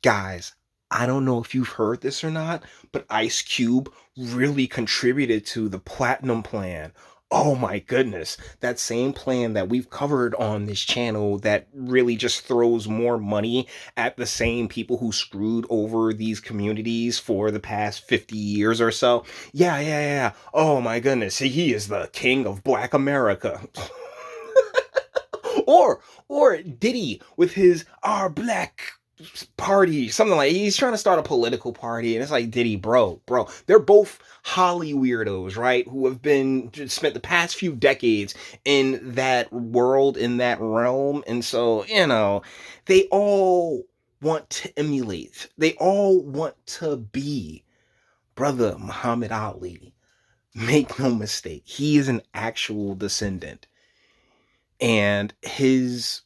Guys, I don't know if you've heard this or not, but Ice Cube really contributed to the Platinum Plan. Oh my goodness, that same plan that we've covered on this channel that really just throws more money at the same people who screwed over these communities for the past 50 years or so. Yeah. Oh my goodness, he is the king of Black America. or Diddy with his Our Black Party, something like he's trying to start a political party, and it's like, Diddy, bro, they're both Holly weirdos, right? Who have been spent the past few decades in that world, in that realm, and so they all want to emulate, they all want to be brother Muhammad Ali. Make no mistake, he is an actual descendant, and his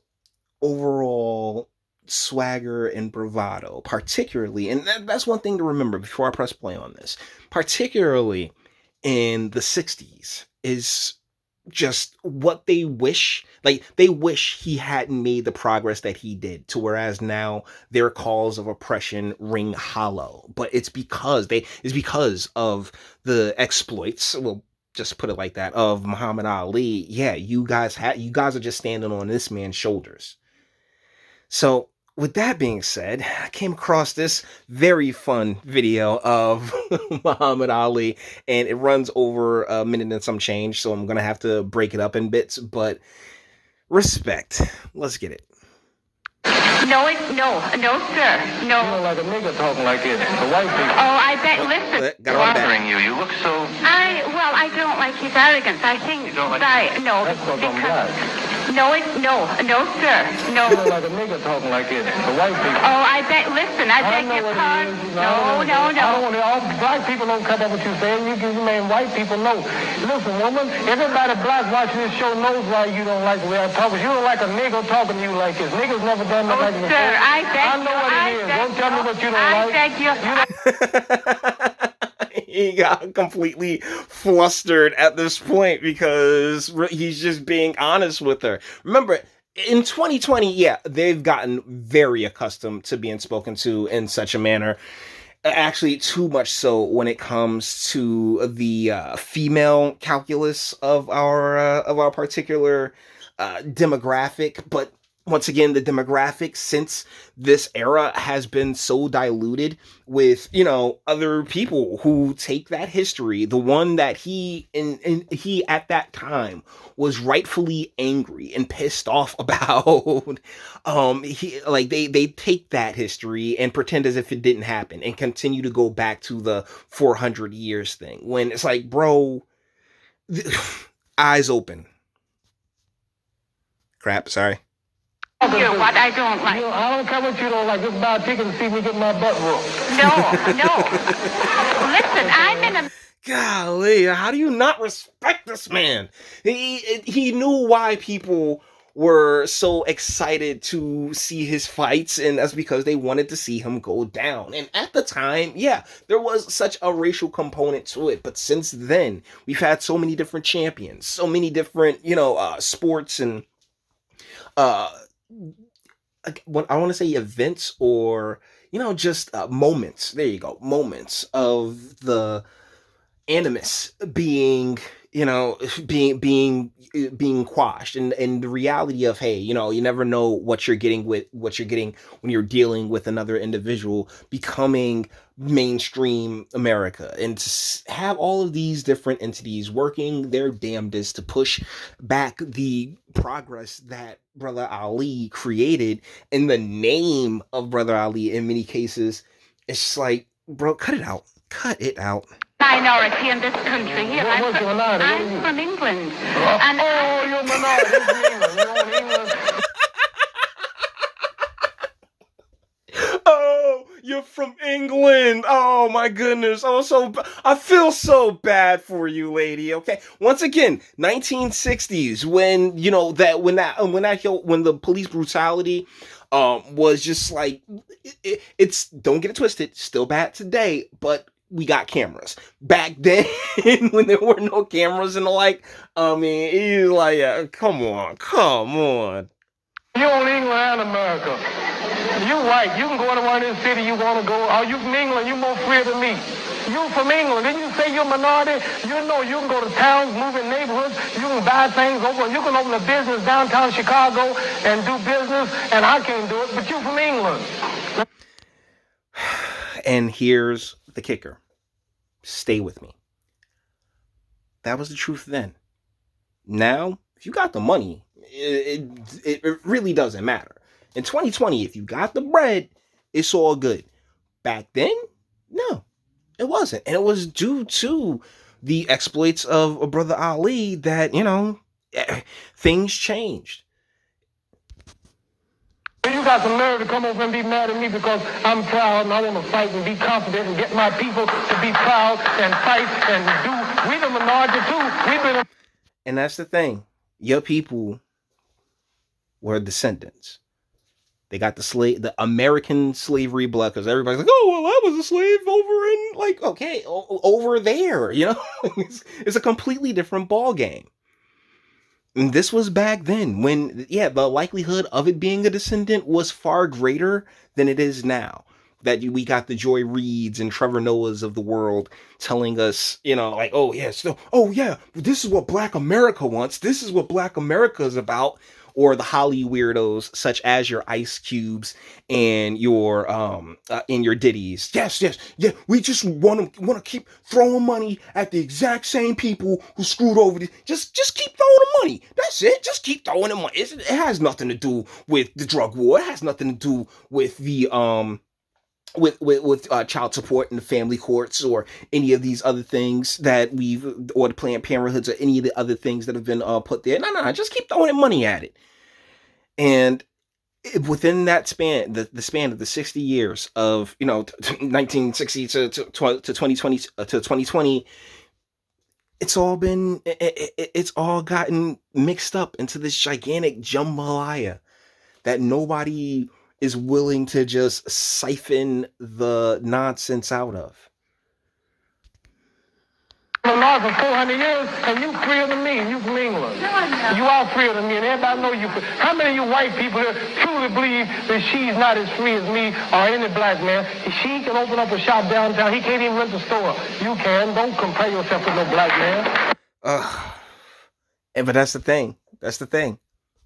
overall swagger and bravado, particularly, and that's one thing to remember before I press play on this, particularly in the 60s, is just what they wish, like, they wish he hadn't made the progress that he did, to whereas now their calls of oppression ring hollow. But it's because of the exploits, well, just put it like that, of Muhammad Ali. Yeah, you guys are just standing on this man's shoulders. So with that being said, I came across this very fun video of Muhammad Ali, and it runs over a minute and some change, so I'm gonna have to break it up in bits, but respect. Let's get it. No, sir. No. You look like a nigga talking like this. The white people. Oh, I bet. Listen. Bothering you. You look so. I don't like his arrogance. I think. You don't like. No. That's because I'm black. No, sir. No. You look like a nigga talking like this. The white people. Oh, I bet. Listen, I beg your pardon. No. I don't want to. All black people don't cut up what you're saying. You mean white people know. Listen, woman. Everybody black watching this show knows why you don't like the way I talk. You don't like a nigga talking to you like this. Niggas never done that like this. Sir, I beg. I know what it is. Don't tell me what you don't like. I beg you. He got completely flustered at this point because he's just being honest with her. Remember, in 2020, yeah, they've gotten very accustomed to being spoken to in such a manner. Actually, too much so when it comes to the female calculus of our particular demographic. But once again, the demographic since this era has been so diluted with, other people who take that history, the one that he at that time was rightfully angry and pissed off about. They take that history and pretend as if it didn't happen and continue to go back to the 400 years thing, when it's like, bro, eyes open. Crap, sorry. Hear what I don't like. I don't care what you don't like. Just buy a ticket and see me get my butt whooped. No. Listen, I'm in a... Golly, how do you not respect this man? He knew why people were so excited to see his fights, and that's because they wanted to see him go down. And at the time, yeah, there was such a racial component to it. But since then, we've had so many different champions, so many different, sports and what I want to say events, or just moments. There you go, moments of the animus being being quashed, and the reality of, hey, you never know what you're getting when you're dealing with another individual, becoming mainstream America, and to have all of these different entities working their damnedest to push back the progress that Brother Ali created in the name of Brother Ali. In many cases, it's just like, bro, cut it out. Minority in this country. Here, I'm from England. You're a minority. You're England. Oh, you're from England. Oh my goodness. I feel so bad for you, lady. Okay. Once again, 1960s, when when the police brutality was just like, it's, don't get it twisted, still bad today, but we got cameras. Back then, when there were no cameras and the like, I mean, he's like, yeah, come on. You on England and America. You white. You can go to one in the city you want to go. Or you from England, you more free than me. You from England. Didn't you say you're a minority? You know you can go to towns, move in neighborhoods. You can buy things over. You can open a business downtown Chicago and do business, and I can't do it, but you from England. And here's the kicker. Stay with me. That was the truth then. Now, if you got the money, it really doesn't matter. In 2020, if you got the bread, it's all good. Back then, no, it wasn't. And it was due to the exploits of Brother Ali that, things changed. You got some nerve to come over and be mad at me because I'm proud and I want to fight and be confident and get my people to be proud and fight and do. We the minority too. We've been. And that's the thing. Your people were descendants. They got the American slavery blood, because everybody's like, oh, well, I was a slave over in, over there, it's a completely different ball game. And this was back then when, the likelihood of it being a descendant was far greater than it is now. That we got the Joy Reids and Trevor Noahs of the world telling us, this is what Black America wants. This is what Black America is about. Or the Holly weirdos such as your Ice Cubes and your Diddies. Yes, yeah. We just want to keep throwing money at the exact same people who screwed over this. Just keep throwing the money. That's it. Just keep throwing the money. It has nothing to do with the drug war. It has nothing to do with the with child support and the family courts or any of these other things that or the Planned Parenthoods or any of the other things that have been put there. No, just keep throwing money at it. And within that span, the span of the 60 years of 1960 to 2020 it's all gotten mixed up into this gigantic jambalaya that nobody is willing to just siphon the nonsense out of. I'm alive for 400 years, and you freer than me, and you from England. No. You are freer than me, and everybody know you. How many of you white people here truly believe that she's not as free as me or any black man? She can open up a shop downtown. He can't even rent the store. You can. Don't compare yourself with no black man. But that's the thing. That's the thing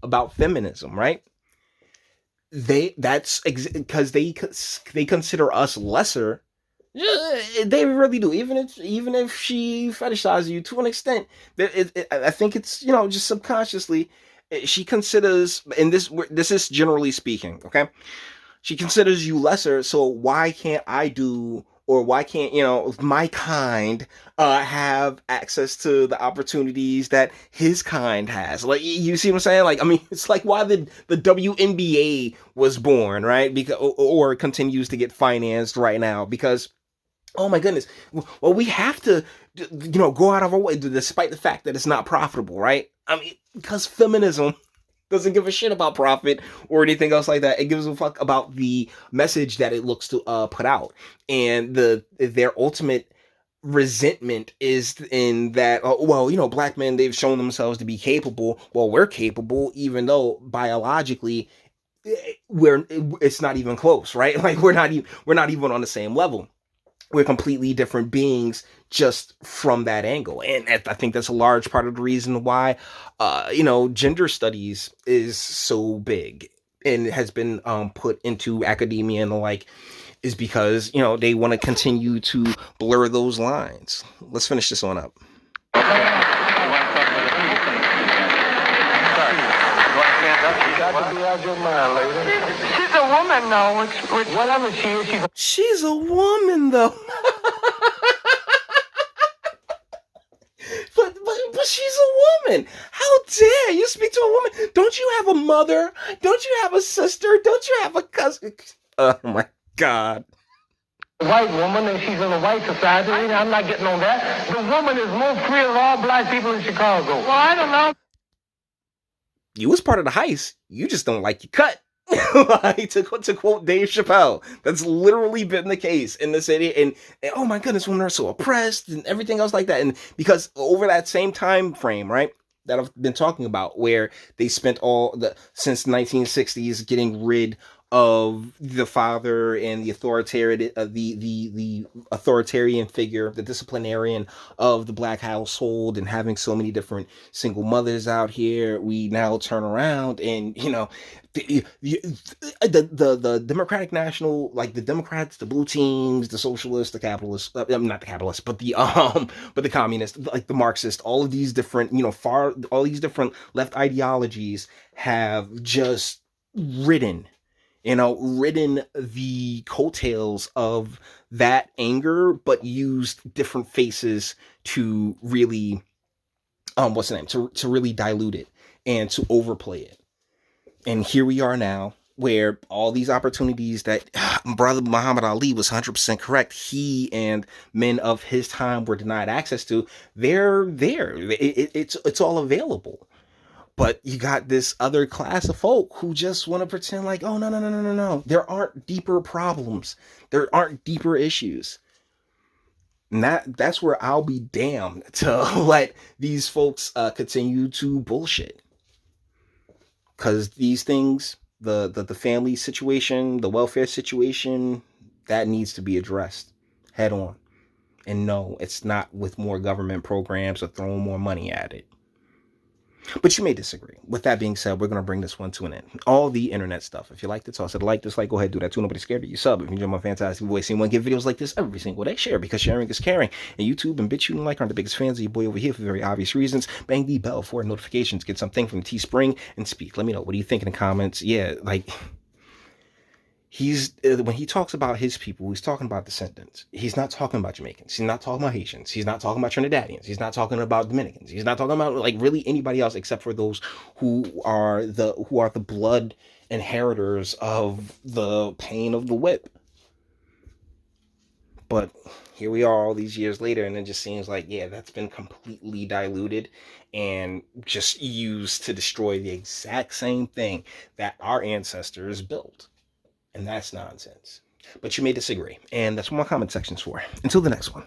about feminism, right? That's because they consider us lesser. They really do. Even if she fetishizes you to an extent, I think it's just subconsciously she considers, and this is generally speaking, okay, she considers you lesser. So why can't I do, or why can't my kind have access to the opportunities that his kind has? Like, you see what I'm saying? Like, I mean, it's like why the WNBA was born, right? Because or continues to get financed right now because, oh my goodness, well, we have to go out of our way despite the fact that it's not profitable, right? I mean, because feminism doesn't give a shit about profit or anything else like that. It gives a fuck about the message that it looks to put out, and their ultimate resentment is in that, black men, they've shown themselves to be capable. Well, we're capable, even though biologically it's not even close, right? Like we're not even on the same level. We're completely different beings just from that angle. And I think that's a large part of the reason why, gender studies is so big and has been put into academia and the like, is because, they want to continue to blur those lines. Let's finish this one up. She's a woman, though. Whatever she is, she's a woman, though. But she's a woman. How dare you speak to a woman? Don't you have a mother? Don't you have a sister? Don't you have a cousin? Oh my God. White woman, and she's in a white society. I'm not getting on that. The woman is more free than all black people in Chicago. Well, I don't know. You was part of the heist. You just don't like your cut. Like, to quote Dave Chappelle, that's literally been the case in the city. And oh my goodness, women are so oppressed and everything else like that. And because over that same time frame, right, that I've been talking about, where they spent since the 1960s getting rid of the father and the authoritarian, the authoritarian figure, the disciplinarian of the black household, and having so many different single mothers out here. We now turn around and, the Democratic National, like the Democrats, the blue teams, the socialists, the capitalists, not the capitalists, but the communists, like the Marxists, all of these different, all these different left ideologies have just ridden the coattails of that anger, but used different faces to really, what's the name, to really dilute it and to overplay it. And here we are now, where all these opportunities that Brother Muhammad Ali was 100% correct, he and men of his time were denied access to, they're there. It's all available. But you got this other class of folk who just want to pretend like, oh, no. There aren't deeper problems. There aren't deeper issues. And that's where I'll be damned to let these folks continue to bullshit. Because these things, the family situation, the welfare situation, that needs to be addressed head on. And no, it's not with more government programs or throwing more money at it. But you may disagree. With that being said, we're going to bring this one to an end. All the internet stuff. If you like to toss it, like, dislike, go ahead, do that too. Nobody's scared of you. Sub. If you enjoy my fantastic voice, you want to get videos like this every single day, share, because sharing is caring. And YouTube and Bitchute and like aren't the biggest fans of your boy over here for very obvious reasons. Bang the bell for notifications. Get something from Teespring and speak. Let me know. What do you think in the comments? Yeah, like... when he talks about his people, he's talking about descendants. He's not talking about Jamaicans. He's not talking about Haitians. He's not talking about Trinidadians. He's not talking about Dominicans. He's not talking about like really anybody else except for those who are the blood inheritors of the pain of the whip. But here we are all these years later, and it just seems like, yeah, that's been completely diluted and just used to destroy the exact same thing that our ancestors built. And that's nonsense. But you may disagree. And that's what my comment section's for. Until the next one.